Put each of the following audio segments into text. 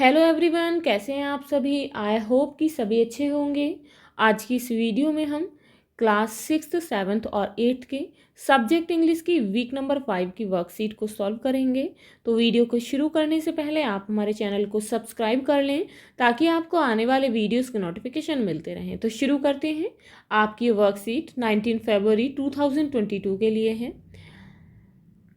Hello everyone, कैसे हैं आप सभी। आई होप कि सभी अच्छे होंगे। आज की इस वीडियो में हम क्लास 6th 7th और 8th के सब्जेक्ट इंग्लिश की वीक नंबर 5 की वर्कशीट को सॉल्व करेंगे। तो वीडियो को शुरू करने से पहले आप हमारे चैनल को सब्सक्राइब कर लें ताकि आपको आने वाले वीडियोस के नोटिफिकेशन मिलते रहें। तो शुरू करते हैं। आपकी वर्कशीट 19 फरवरी 2022 के लिए है।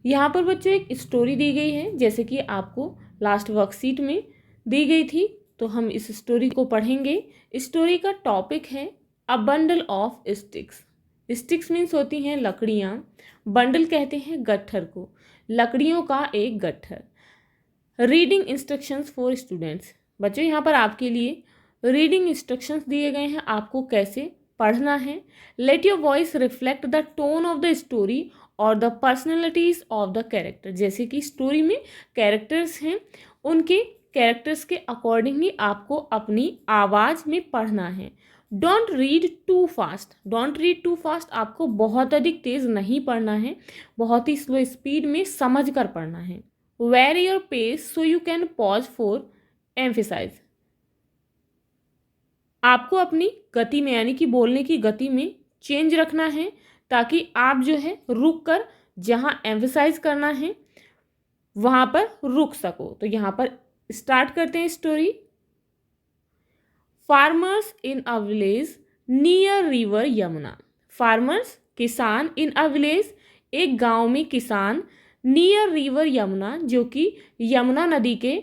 यहाँ पर बच्चों एक स्टोरी दी गई है, जैसे कि आपको लास्ट वर्कशीट में दी गई थी। तो हम इस स्टोरी को पढ़ेंगे। स्टोरी का टॉपिक है a bundle of sticks. Sticks means होती हैं लकड़ियाँ, बंडल कहते हैं गट्ठर को, लकड़ियों का एक गट्ठर। Reading instructions for students. बच्चों यहाँ पर आपके लिए रीडिंग इंस्ट्रक्शंस दिए गए हैं, आपको कैसे पढ़ना है। Let your voice reflect the tone of the story और the personalities of the character. जैसे कि स्टोरी में कैरेक्टर्स हैं, उनके कैरेक्टर्स के अकॉर्डिंग ही आपको अपनी आवाज़ में पढ़ना है। Don't read too fast. Don't read too fast, आपको बहुत अधिक तेज़ नहीं पढ़ना है, बहुत ही स्लो स्पीड में समझ कर पढ़ना है। Vary your pace so you can pause for emphasize. आपको अपनी गति में यानी कि बोलने की गति में चेंज रखना है ताकि आप जो है रुक कर जहाँ एम्फेसाइज करना है वहाँ पर रुक सको। तो यहाँ पर स्टार्ट करते हैं story. Farmers in a village near river Yamuna. Farmers किसान, इन अ विलेज एक गांव में किसान, नियर रिवर यमुना जो कि यमुना नदी के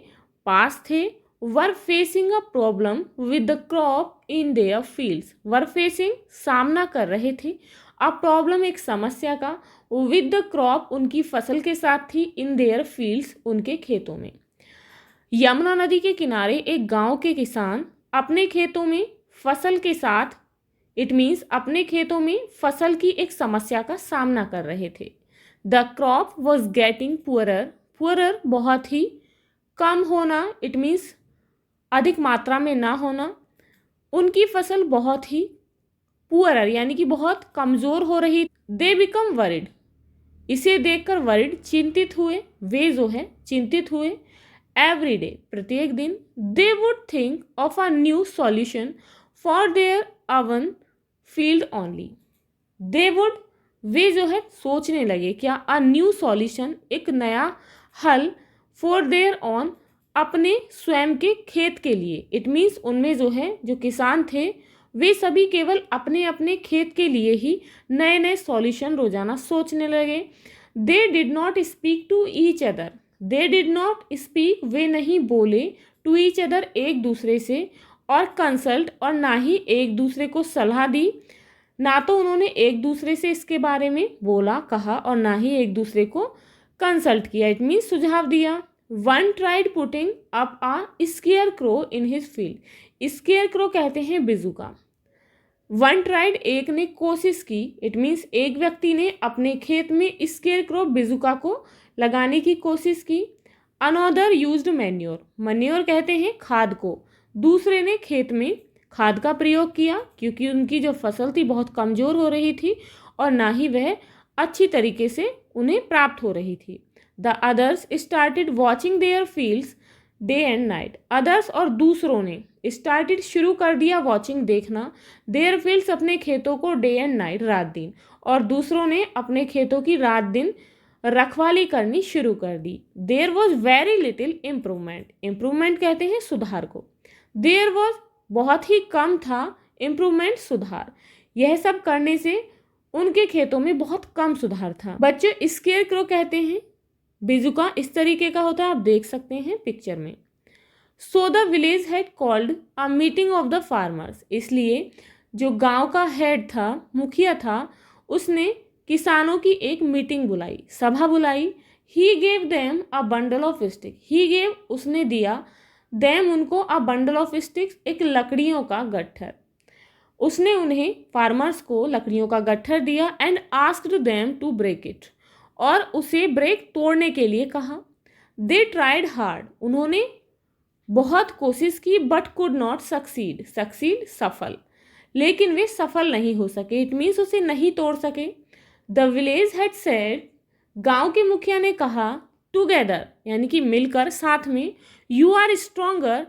पास थे। Were facing a problem with the crop in their fields. Were facing सामना कर रहे थे, अ प्रॉब्लम एक समस्या का, विद द क्रॉप उनकी फसल के साथ थी, इन देयर फील्ड्स उनके खेतों में। यमुना नदी के किनारे एक गांव के किसान अपने खेतों में फसल के साथ, इट मीन्स अपने खेतों में फसल की एक समस्या का सामना कर रहे थे। The crop was getting poorer. Poorer बहुत ही कम होना, इट मीन्स अधिक मात्रा में ना होना। उनकी फसल बहुत ही पुअरर यानी कि बहुत कमज़ोर हो रही। They become worried. इसे देखकर वरिड चिंतित हुए, वे जो है चिंतित हुए। एवरी डे प्रत्येक दिन। They would think of a new solution for their own field only. They would वे जो है सोचने लगे क्या, अ न्यू सॉल्यूशन एक नया हल, फॉर देयर ऑन अपने स्वयं के खेत के लिए। इट मीन्स उनमें जो है जो किसान थे वे सभी केवल अपने अपने खेत के लिए ही नए नए सॉल्यूशन रोजाना सोचने लगे। They did not speak to each other. They did not speak वे नहीं बोले, टू ईच अदर एक दूसरे से, और कंसल्ट और ना ही एक दूसरे को सलाह दी। ना तो उन्होंने एक दूसरे से इसके बारे में बोला कहा और ना ही एक दूसरे को कंसल्ट किया, इट मीन्स सुझाव दिया। One tried putting up a scarecrow in his field. Scarecrow कहते हैं बिजुका। वन ट्राइड एक ने कोशिश की, इट मीन्स एक व्यक्ति ने अपने खेत में स्केयर क्रो बिजुका को लगाने की कोशिश की। Another used manure. मैन्योर कहते हैं खाद को। दूसरे ने खेत में खाद का प्रयोग किया क्योंकि उनकी जो फसल थी बहुत कमज़ोर हो रही थी और ना ही वह अच्छी तरीके से उन्हें प्राप्त हो रही थी। The others started watching there fields day and night. Others और दूसरों ने स्टार्टेड शुरू कर दिया वॉचिंग देखना, देयर फील्ड्स अपने खेतों को, डे एंड नाइट रात दिन, और दूसरों ने अपने खेतों की रात दिन रखवाली करनी शुरू कर दी। There was very little improvement. Improvement कहते हैं सुधार को। देयर वॉज बहुत ही कम था, इम्प्रूवमेंट सुधार। यह सब करने से उनके खेतों में बहुत कम सुधार था। बच्चे स्केयर क्रो कहते हैं बिजुका इस तरीके का होता है, आप देख सकते हैं पिक्चर में। So the village head called a meeting of the farmers. इसलिए जो गांव का हेड था, मुखिया था, उसने किसानों की एक मीटिंग बुलाई, सभा बुलाई। He gave them a bundle of stick. He gave उसने दिया, देम उनको, अ बंडल ऑफ स्टिक्स एक लकड़ियों का गट्ठर। उसने उन्हें फार्मर्स को लकड़ियों का गट्ठर दिया। And asked them to break it, और उसे ब्रेक तोड़ने के लिए कहा। They tried hard. उन्होंने बहुत कोशिश की, but could not succeed. Succeed सफल, लेकिन वे सफल नहीं हो सके, इट मीन्स उसे नहीं तोड़ सके। The village head said. गांव के मुखिया ने कहा, टुगेदर यानी कि मिलकर, साथ में, यू आर स्ट्रोंगर,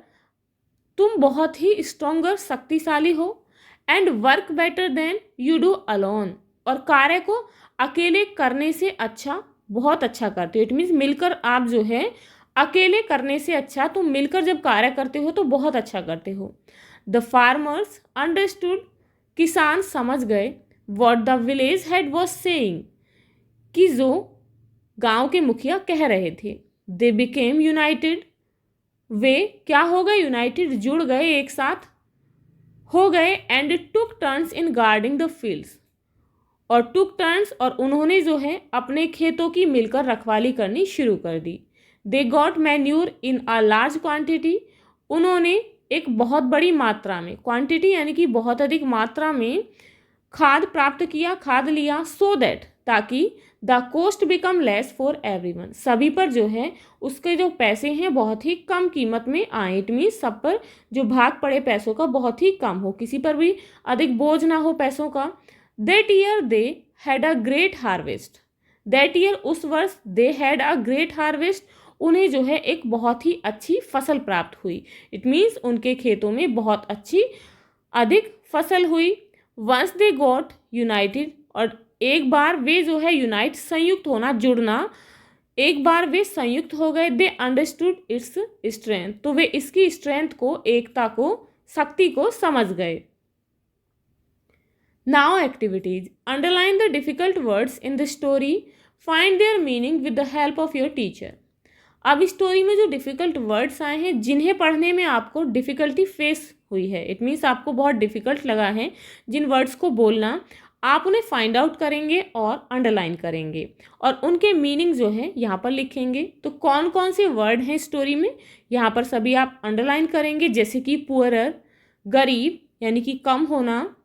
तुम बहुत ही स्ट्रोंगर, शक्तिशाली हो, and work better than you do alone, और कार्य को अकेले करने से अच्छा, बहुत अच्छा करते हो। इट मीन्स मिलकर आप जो है अकेले करने से अच्छा, तुम मिलकर जब कार्य करते हो तो बहुत अच्छा करते हो। द फार्मर्स अंडरस्टूड, किसान समझ गए, what the village head was saying, कि जो गांव के मुखिया कह रहे थे। दे बिकेम यूनाइटेड, वे क्या हो गए, यूनाइटेड, जुड़ गए, एक साथ हो गए, and took turns in guarding the fields, और टुक टर्न्स, और उन्होंने जो है अपने खेतों की मिलकर रखवाली करनी शुरू कर दी। They got manure in a large quantity, उन्होंने एक बहुत बड़ी मात्रा में, क्वांटिटी यानी कि बहुत अधिक मात्रा में खाद प्राप्त किया, खाद लिया, सो दैट, ताकि the cost become less for everyone, सभी पर जो है उसके जो पैसे हैं बहुत ही कम कीमत में आए। इट मीन्स सब पर जो भाग पड़े पैसों का बहुत ही कम हो, किसी पर भी अधिक बोझ ना हो पैसों का। That year they had a great harvest, that year, उस वर्ष, they had a great harvest, उन्हें जो है एक बहुत ही अच्छी फसल प्राप्त हुई। इट मीन्स उनके खेतों में बहुत अच्छी अधिक फसल हुई। वंस दे गॉट यूनाइटेड, और एक बार वे जो है यूनाइट, संयुक्त होना, जुड़ना, एक बार वे संयुक्त हो गए। दे अंडरस्टूड इट्स स्ट्रेंथ, तो वे इसकी स्ट्रेंथ को, एकता को, शक्ति को समझ गए। Now activities, underline the difficult words in the story, find there meaning with the help of your teacher. अब स्टोरी में जो डिफ़िकल्ट वर्ड्स आए हैं, जिन्हें पढ़ने में आपको डिफ़िकल्टी फेस हुई है, इट मीन्स आपको बहुत डिफ़िकल्ट लगा है जिन वर्ड्स को बोलना, आप उन्हें फाइंड आउट करेंगे और अंडरलाइन करेंगे, और उनके मीनिंग जो है यहाँ पर लिखेंगे। तो कौन कौन से वर्ड हैं स्टोरी में, यहाँ पर सभी आप अंडरलाइन करेंगे, जैसे कि पुअरर, गरीब यानी कि कम होना,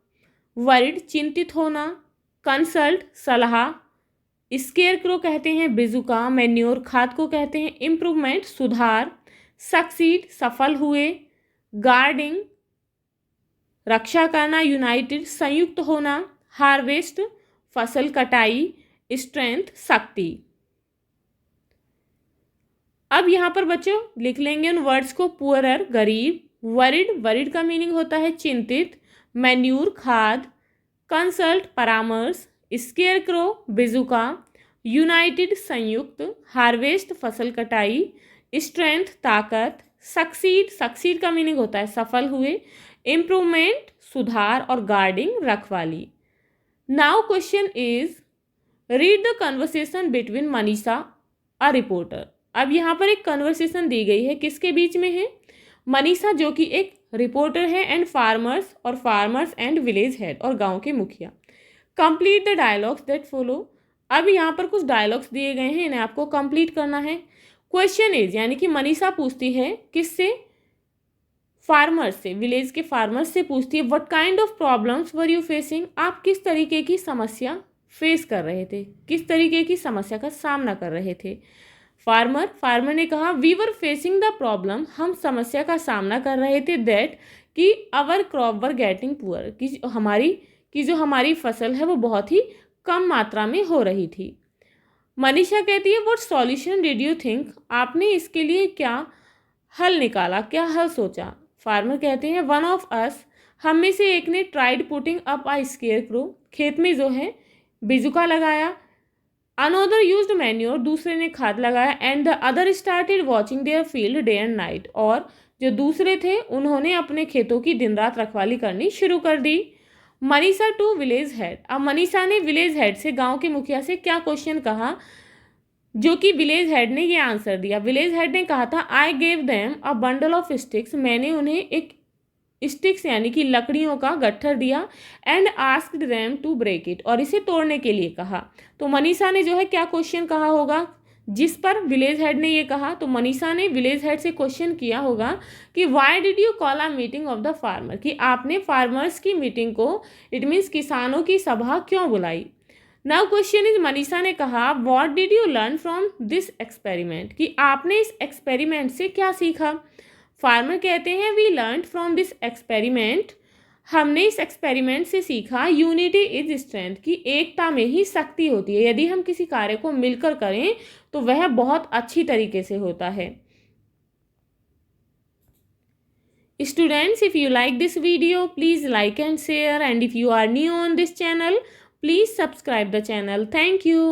वरिड, चिंतित होना, कंसल्ट, सलाह, स्केयर क्रो कहते हैं बिजुका, मैन्योर, खाद को कहते हैं, इम्प्रूवमेंट, सुधार, सक्सीड, सफल हुए, गार्डिंग, रक्षा करना, यूनाइटेड, संयुक्त होना, हार्वेस्ट, फसल कटाई, स्ट्रेंथ, शक्ति। अब यहाँ पर बच्चों लिख लेंगे उन वर्ड्स को। पुअरर, गरीब, वरिड, वरिड का मीनिंग होता है चिंतित, मैन्यूर, खाद, कंसल्ट, परामर्श, स्केयर क्रो, बिजुका, यूनाइटेड, संयुक्त, हार्वेस्ट, फसल कटाई, स्ट्रेंथ, ताकत, सक्सीड, सक्सीड का मीनिंग होता है सफल हुए, इम्प्रूवमेंट, सुधार, और गार्डिंग, रखवाली। Now question is, read the conversation between Manisha a reporter. अब यहाँ पर एक कन्वर्सेशन दी गई है, किसके बीच में है, मनीषा जो कि एक रिपोर्टर है, एंड फार्मर्स, और फार्मर्स एंड विलेज हेड, और गांव के मुखिया। Complete the dialogues that follow. अब यहाँ पर कुछ डायलॉग्स दिए गए हैं, इन्हें आपको कंप्लीट करना है। क्वेश्चन इज यानी कि मनीषा पूछती है किससे, फार्मर्स से, विलेज के फार्मर्स से पूछती है, what kind of problems were you facing, आप किस तरीके की समस्या फेस कर रहे थे, किस तरीके की समस्या का सामना कर रहे थे। फार्मर ने कहा, we were facing the problem, हम समस्या का सामना कर रहे थे, दैट कि our crop were getting poor, कि जो हमारी फसल है वो बहुत ही कम मात्रा में हो रही थी। मनीषा कहती है, what solution did you think, आपने इसके लिए क्या हल निकाला, क्या हल सोचा। फार्मर कहते हैं, वन ऑफ अस, हम में से एक ने tried putting up a square crow, खेत में जो है बिजुका लगाया, अनोदर यूज्ड मैन्योर, दूसरे ने खाद लगाया, and the other started watching their field day and night, और जो दूसरे थे उन्होंने अपने खेतों की दिन रात रखवाली करनी शुरू कर दी। मनीषा टू विलेज हेड, अब मनीषा ने विलेज हेड से, गांव के मुखिया से क्या क्वेश्चन कहा, जो कि विलेज हेड ने ये आंसर दिया। विलेज हेड ने कहा था, I gave them a bundle of sticks, मैंने उन्हें एक स्टिक्स यानी कि लकड़ियों का गट्ठर दिया, and asked them to break it, और इसे तोड़ने के लिए कहा। तो मनीषा ने जो है क्या क्वेश्चन कहा होगा, जिस पर विलेज हेड ने ये कहा, तो मनीषा ने विलेज हेड से क्वेश्चन किया होगा कि why did you call a meeting of the farmer, कि आपने फार्मर्स की मीटिंग को, इट मीन्स किसानों की सभा क्यों बुलाई। नाउ क्वेश्चन इज, मनीषा ने कहा, what did you learn from this experiment, कि आपने इस एक्सपेरिमेंट से क्या सीखा। फार्मर कहते हैं, we learn from this experiment हमने इस एक्सपेरिमेंट से सीखा यूनिटी इज स्ट्रेंथ, की एकता में ही शक्ति होती है। यदि हम किसी कार्य को मिलकर करें तो वह बहुत अच्छी तरीके से होता है। Students, if you like this video, please like and share, and if you are new on this channel, please subscribe the channel. Thank you.